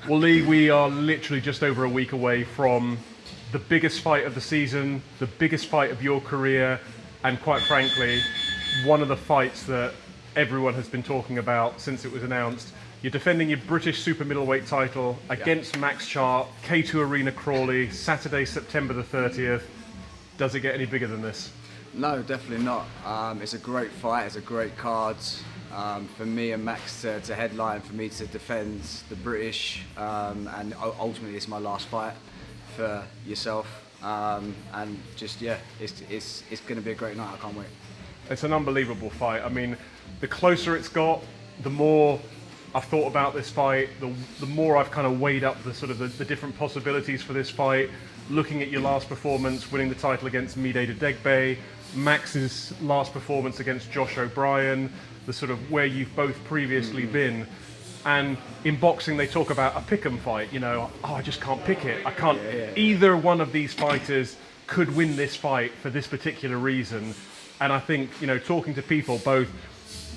Well, Lee, we are literally just over a week away from the biggest fight of the season, the biggest fight of your career, and quite frankly, one of the fights that everyone has been talking about since it was announced. You're defending your British Super Middleweight title against Max Chart, K2 Arena Crawley, Saturday, September the 30th. Does it get any bigger than this? No, definitely not. It's a great fight, it's a great card. For me and Max to headline, for me to defend the British, and ultimately it's my last fight for yourself. And just, yeah, it's going to be a great night, I can't wait. It's an unbelievable fight. I mean, the closer it's got, the more I've thought about this fight, the more I've kind of weighed up the sort of the different possibilities for this fight. Looking at your last performance, winning the title against Mide Degbe, Max's last performance against Josh O'Brien, the sort of where you've both previously been. And in boxing, they talk about a pick'em fight. You know, oh, I just can't pick it. I can't. Either one of these fighters could win this fight for this particular reason. And I think, you know, talking to people, both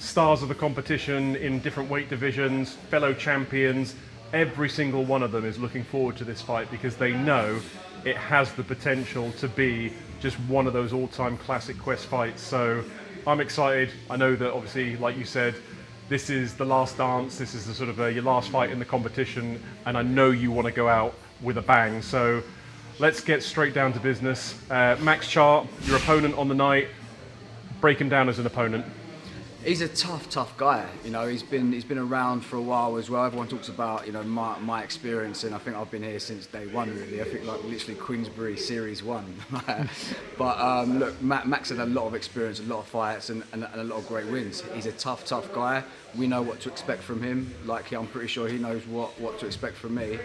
stars of the competition in different weight divisions, fellow champions, every single one of them is looking forward to this fight because they know it has the potential to be just one of those all-time classic Quest fights. So I'm excited. I know that obviously, like you said, this is the last dance. This is the sort of your last fight in the competition, and I know you want to go out with a bang. So let's get straight down to business. Max Chart, your opponent on the night. Break him down as an opponent. He's a tough guy. You know, he's been around for a while as well. Everyone talks about, you know, my experience, and I think I've been here since day one. Really, I think like literally Queensbury Series 1. But look, Max had a lot of experience, a lot of fights, and a lot of great wins. He's a tough guy. We know what to expect from him. Like I'm pretty sure he knows what to expect from me.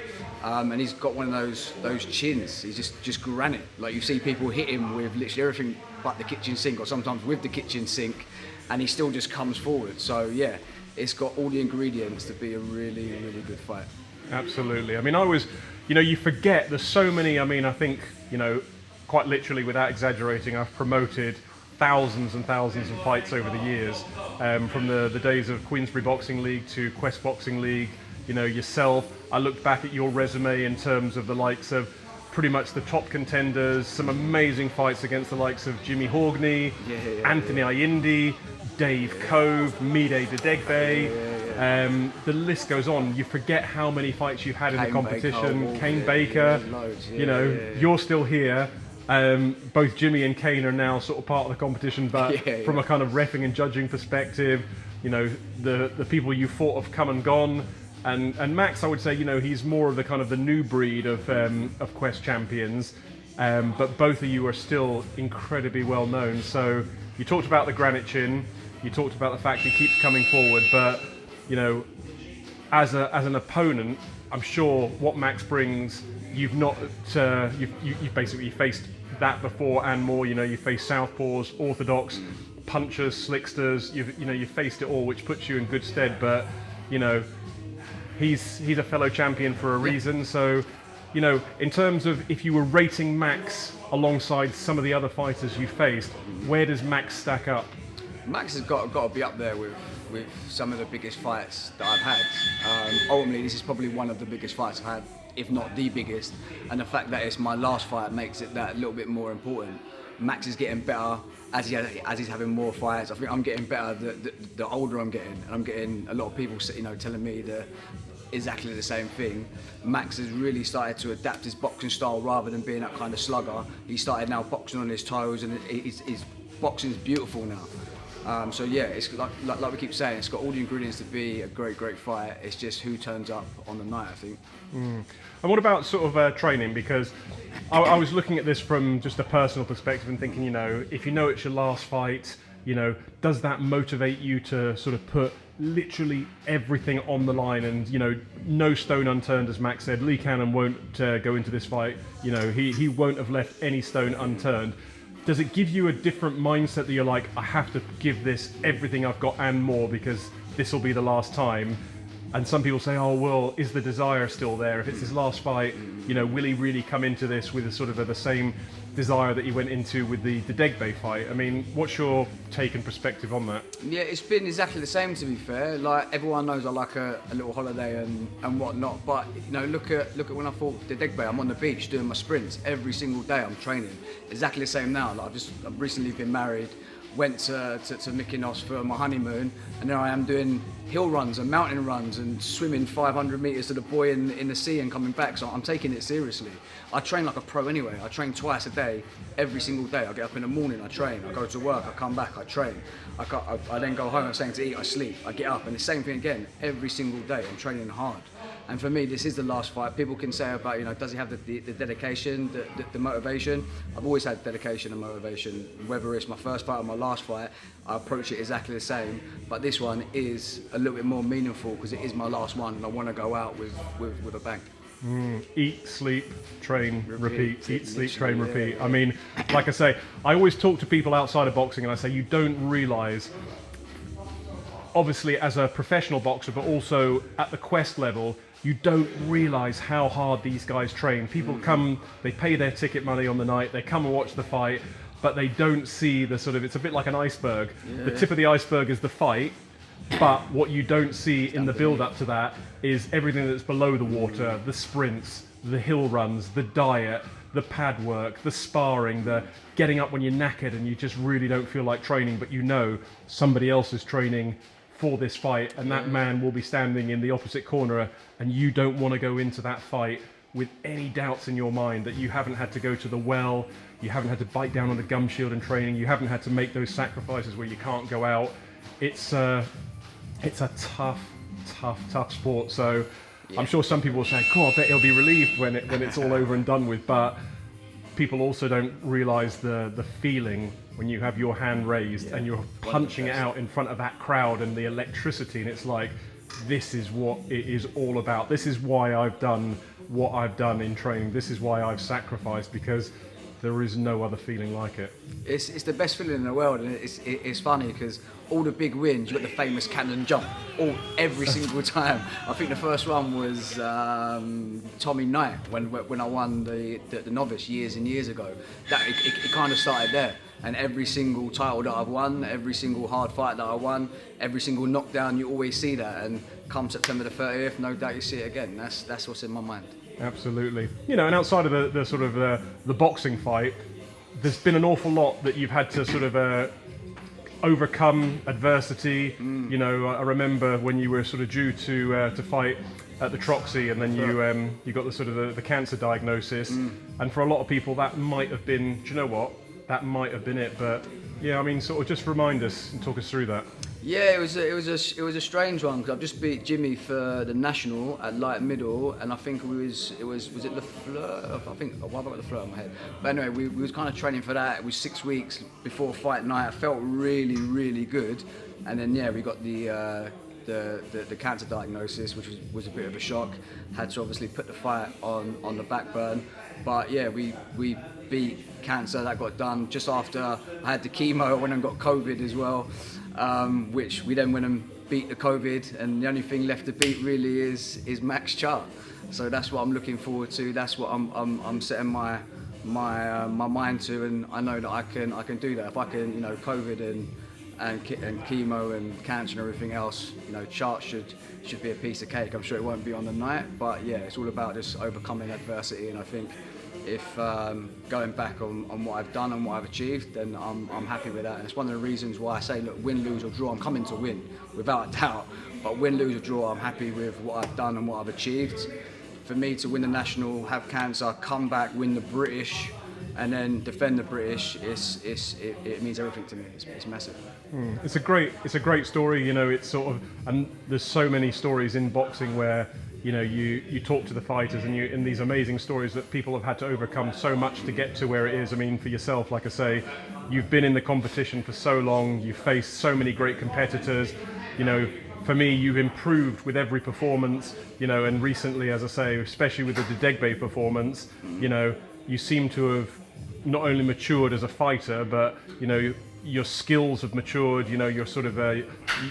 And he's got one of those chins. He's just granite. Like you see people hit him with literally everything but the kitchen sink, or sometimes with the kitchen sink, and he still just comes forward. So yeah, it's got all the ingredients to be a really good fight. Absolutely. I mean, you know, you forget there's so many. I mean, I think, you know, quite literally, without exaggerating, I've promoted thousands and thousands of fights over the years, from the days of Queensbury Boxing League to Quest Boxing League. You know, yourself, I looked back at your resume in terms of the likes of pretty much the top contenders, some amazing fights against the likes of Jimmy Horgney, Anthony Ayindi, Dave Cove, Mide Degbe. The list goes on. You forget how many fights you've had in the competition. Kane Baker, you know, you're still here. Both Jimmy and Kane are now sort of part of the competition, but from a kind of reffing and judging perspective, you know, the people you fought have come and gone. And Max, I would say, you know, he's more of the kind of the new breed of Quest champions, but both of you are still incredibly well known. So you talked about the granite chin, you talked about the fact he keeps coming forward, but you know, as an opponent, I'm sure what Max brings, you've basically faced that before and more. You know, you faced southpaws, orthodox, punchers, slicksters. You've faced it all, which puts you in good stead. But you know, he's a fellow champion for a reason. So, you know, in terms of if you were rating Max alongside some of the other fighters you faced, where does Max stack up? Max has got to be up there with some of the biggest fights that I've had. Ultimately, this is probably one of the biggest fights I've had, if not the biggest. And the fact that it's my last fight makes it that a little bit more important. Max is getting better as he's having more fights. I think I'm getting better the older I'm getting, and I'm getting a lot of people, you know, telling me exactly the same thing. Max has really started to adapt his boxing style rather than being that kind of slugger. He started now boxing on his toes, and his boxing's beautiful now. So yeah, it's like we keep saying, it's got all the ingredients to be a great fight. It's just who turns up on the night, I think. And what about sort of training? Because I was looking at this from just a personal perspective and thinking, you know, if you know it's your last fight, you know, does that motivate you to sort of put literally everything on the line? And you know, no stone unturned, as Max said. Lee Cannon won't go into this fight. You know, he won't have left any stone unturned. Does it give you a different mindset that you're like, I have to give this everything I've got and more because this will be the last time? And some people say, oh, well, is the desire still there? If it's his last fight, you know, will he really come into this with a sort of the same desire that he went into with the Degbe fight? I mean, what's your take and perspective on that? Yeah, it's been exactly the same, to be fair. Like, everyone knows I like a little holiday and whatnot, but you know, look at when I fought the Degbe, I'm on the beach doing my sprints every single day. I'm training exactly the same now. Like, I've recently been married, went to Mykonos for my honeymoon, and now I am doing hill runs and mountain runs and swimming 500 meters to the buoy in the sea and coming back. So I'm taking it seriously. I train like a pro anyway. I train twice a day, every single day. I get up in the morning, I train. I go to work, I come back, I train. I then go home, I'm saying to eat, I sleep. I get up, and the same thing again, every single day. I'm training hard. And for me, this is the last fight. People can say about, you know, does he have the dedication, the motivation? I've always had dedication and motivation. Whether it's my first fight or my last fight, I approach it exactly the same. But this one is a little bit more meaningful because it is my last one, and I want to go out with a bang. Eat, sleep, train, repeat. Eat, sleep, train, repeat. Yeah. I mean, like I say, I always talk to people outside of boxing and I say, you don't realise, obviously as a professional boxer, but also at the Quest level, you don't realise how hard these guys train. People come, they pay their ticket money on the night, they come and watch the fight, but they don't see the sort of, it's a bit like an iceberg. Yeah. The tip of the iceberg is the fight, but what you don't see in the build-up to that is everything that's below the water, the sprints, the hill runs, the diet, the pad work, the sparring, the getting up when you're knackered and you just really don't feel like training, but you know somebody else is training for this fight, and that man will be standing in the opposite corner, and you don't want to go into that fight with any doubts in your mind that you haven't had to go to the well, you haven't had to bite down on the gum shield in training, you haven't had to make those sacrifices where you can't go out. It's a tough sport. So yeah. I'm sure some people will say, "Cool, I bet he'll be relieved when it's all over and done with." But people also don't realise the feeling when you have your hand raised and you're punching it out in front of that crowd and the electricity, and it's like, this is what it is all about. This is why I've done what I've done in training. This is why I've sacrificed, because there is no other feeling like it. It's the best feeling in the world, and it's funny because all the big wins, you got the famous cannon jump, every single time. I think the first one was Tommy Knight when I won the novice years and years ago. That it kind of started there, and every single title that I've won, every single hard fight that I won, every single knockdown, you always see that. And come September the 30th, no doubt you see it again. That's what's in my mind. Absolutely. You know, and outside of the sort of the boxing fight, there's been an awful lot that you've had to sort of overcome adversity. You know, I remember when you were sort of due to fight at the Troxy, and then you got the sort of the cancer diagnosis. And for a lot of people, that might have been, do you know what? That might have been it. But yeah, I mean, sort of just remind us and talk us through that. Yeah, it was a strange one because I've just beat Jimmy for the national at light middle, and I think was it Le Fleur? I think I've got Le Fleur in my head. But anyway, we was kind of training for that. It was 6 weeks before fight night. I felt really good, and then yeah, we got the cancer diagnosis, which was a bit of a shock. Had to obviously put the fight on the back burn, but yeah, we beat cancer. That got done just after I had the chemo. I went and got COVID as well. Which we then went and beat the COVID, and the only thing left to beat really is Max Chart. So that's what I'm looking forward to. That's what I'm setting my mind to, and I know that I can do that. If I can, you know, COVID and chemo and cancer and everything else, you know, Chart should be a piece of cake. I'm sure it won't be on the night, but yeah, it's all about just overcoming adversity, and I think if going back on what I've done and what I've achieved, then I'm happy with that. And it's one of the reasons why I say, look, win, lose or draw, I'm coming to win, without a doubt. But win, lose or draw, I'm happy with what I've done and what I've achieved. For me to win the national, have cancer, come back, win the British, and then defend the British, it means everything to me. It's massive. It's a great story. You know, it's sort of, and there's so many stories in boxing where, you know, you talk to the fighters and these amazing stories that people have had to overcome so much to get to where it is. I mean, for yourself, like I say, you've been in the competition for so long, you've faced so many great competitors. You know, for me, you've improved with every performance, you know, and recently, as I say, especially with the Degbe performance, you know, you seem to have not only matured as a fighter, but, you know, your skills have matured. You know, you're sort of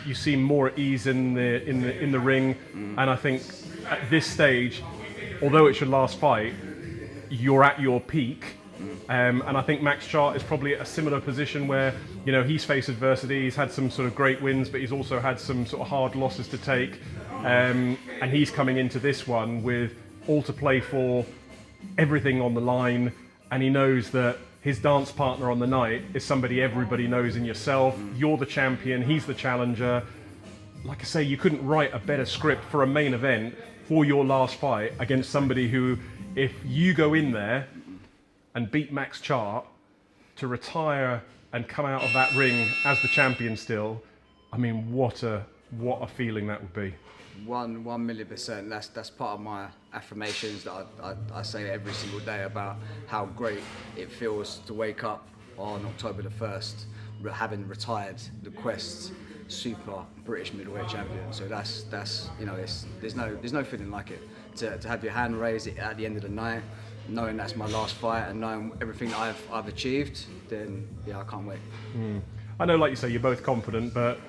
you seem more at ease in the ring, and I think at this stage, although it's your last fight, you're at your peak. And I think Max Chart is probably at a similar position where, you know, he's faced adversity, he's had some sort of great wins, but he's also had some sort of hard losses to take. And he's coming into this one with all to play for, everything on the line, and he knows that his dance partner on the night is somebody everybody knows in yourself. You're the champion, he's the challenger. Like I say, you couldn't write a better script for a main event for your last fight against somebody who, if you go in there and beat Max Chart to retire and come out of that ring as the champion still, I mean, what a feeling that would be. 1,000,000%. That's part of my affirmations that I say every single day about how great it feels to wake up on October the 1st, having retired the Quest Super British Middleweight champion. So that's you know, there's no feeling like it. To have your hand raised at the end of the night, knowing that's my last fight and knowing everything I've achieved, then yeah, I can't wait. I know, like you say, you're both confident, but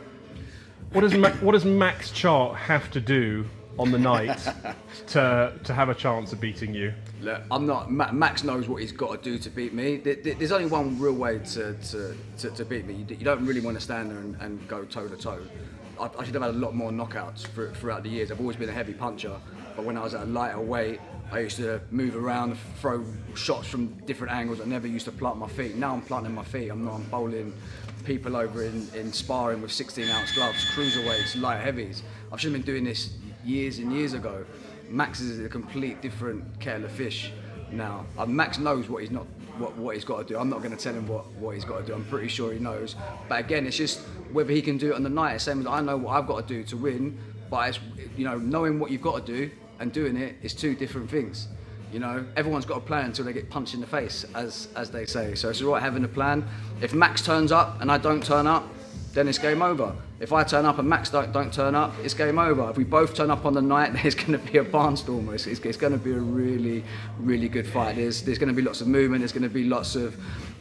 what does Max Chart have to do on the night to have a chance of beating you? Look, I'm not. Max knows what he's got to do to beat me. There's only one real way to beat me. You don't really want to stand there and go toe to toe. I should have had a lot more knockouts throughout the years. I've always been a heavy puncher, but when I was at a lighter weight, I used to move around, throw shots from different angles. I never used to plant my feet. Now I'm planting my feet. I'm bowling people over in sparring with 16-ounce gloves, cruiserweights, light heavies. I should have been doing this years and years ago. Max is a complete different kettle of fish now. Max knows what he's got to do. I'm not going to tell him what he's got to do. I'm pretty sure he knows. But again, it's just whether he can do it on the night. Same as I know what I've got to do to win. But it's, you know, knowing what you've got to do and doing it is two different things. You know, everyone's got a plan until they get punched in the face, as they say. So it's all right having a plan. If Max turns up and I don't turn up, then it's game over. If I turn up and Max don't turn up, it's game over. If we both turn up on the night, there's going to be a barnstormer. It's going to be a really, really good fight. There's going to be lots of movement. There's going to be lots of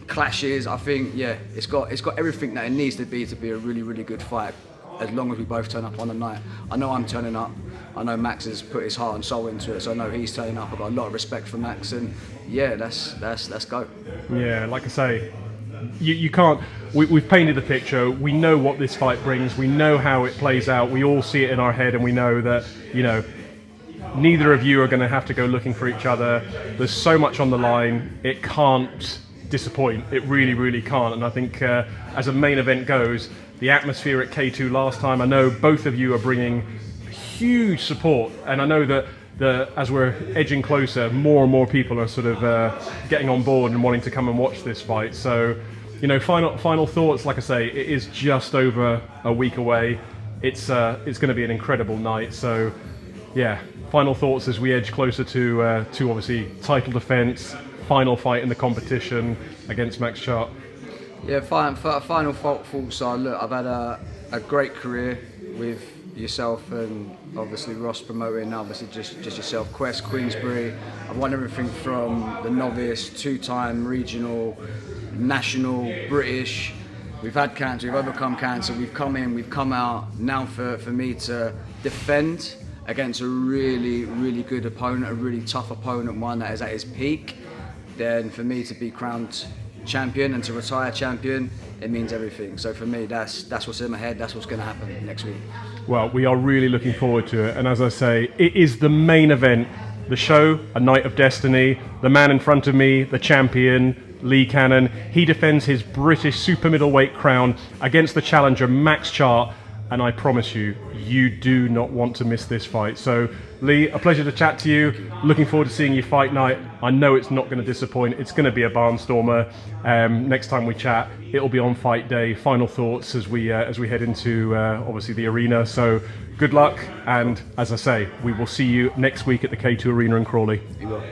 clashes. I think, yeah, it's got everything that it needs to be a really, really good fight. As long as we both turn up on the night. I know I'm turning up. I know Max has put his heart and soul into it, so I know he's turning up. I've got a lot of respect for Max, and yeah, let's go. Yeah, like I say, you can't. We've painted the picture. We know what this fight brings. We know how it plays out. We all see it in our head, and we know that, you know, neither of you are going to have to go looking for each other. There's so much on the line. It can't disappoint. It really, really can't. And I think as a main event goes, the atmosphere at K2 last time, I know both of you are bringing huge support, and I know that as we're edging closer, more and more people are sort of getting on board and wanting to come and watch this fight. So, you know, final thoughts. Like I say, it is just over a week away. It's going to be an incredible night. So, yeah, final thoughts as we edge closer to obviously title defence, final fight in the competition against Max Chart. Yeah, final thoughts are, look, I've had a great career with yourself and obviously Ross promoting, obviously just yourself, Quest, Queensbury. I've won everything from the novice, two-time regional, national, British. We've had cancer, we've overcome cancer, we've come in, we've come out. Now for me to defend against a really, really good opponent, a really tough opponent, one that is at his peak, then for me to be crowned champion and to retire champion, it means everything. So for me, that's what's in my head. That's what's going to happen next week. Well, we are really looking forward to it. And as I say, it is the main event, the show, A Night of Destiny. The man in front of me, the champion, Lee Cannon. He defends his British Super Middleweight crown against the challenger, Max Chart. And I promise you, you do not want to miss this fight. So, Lee, a pleasure to chat to you. Looking forward to seeing you fight night. I know it's not going to disappoint. It's going to be a barnstormer. Next time we chat, it'll be on fight day. Final thoughts as we head into obviously the arena. So, good luck. And as I say, we will see you next week at the K2 Arena in Crawley. You will.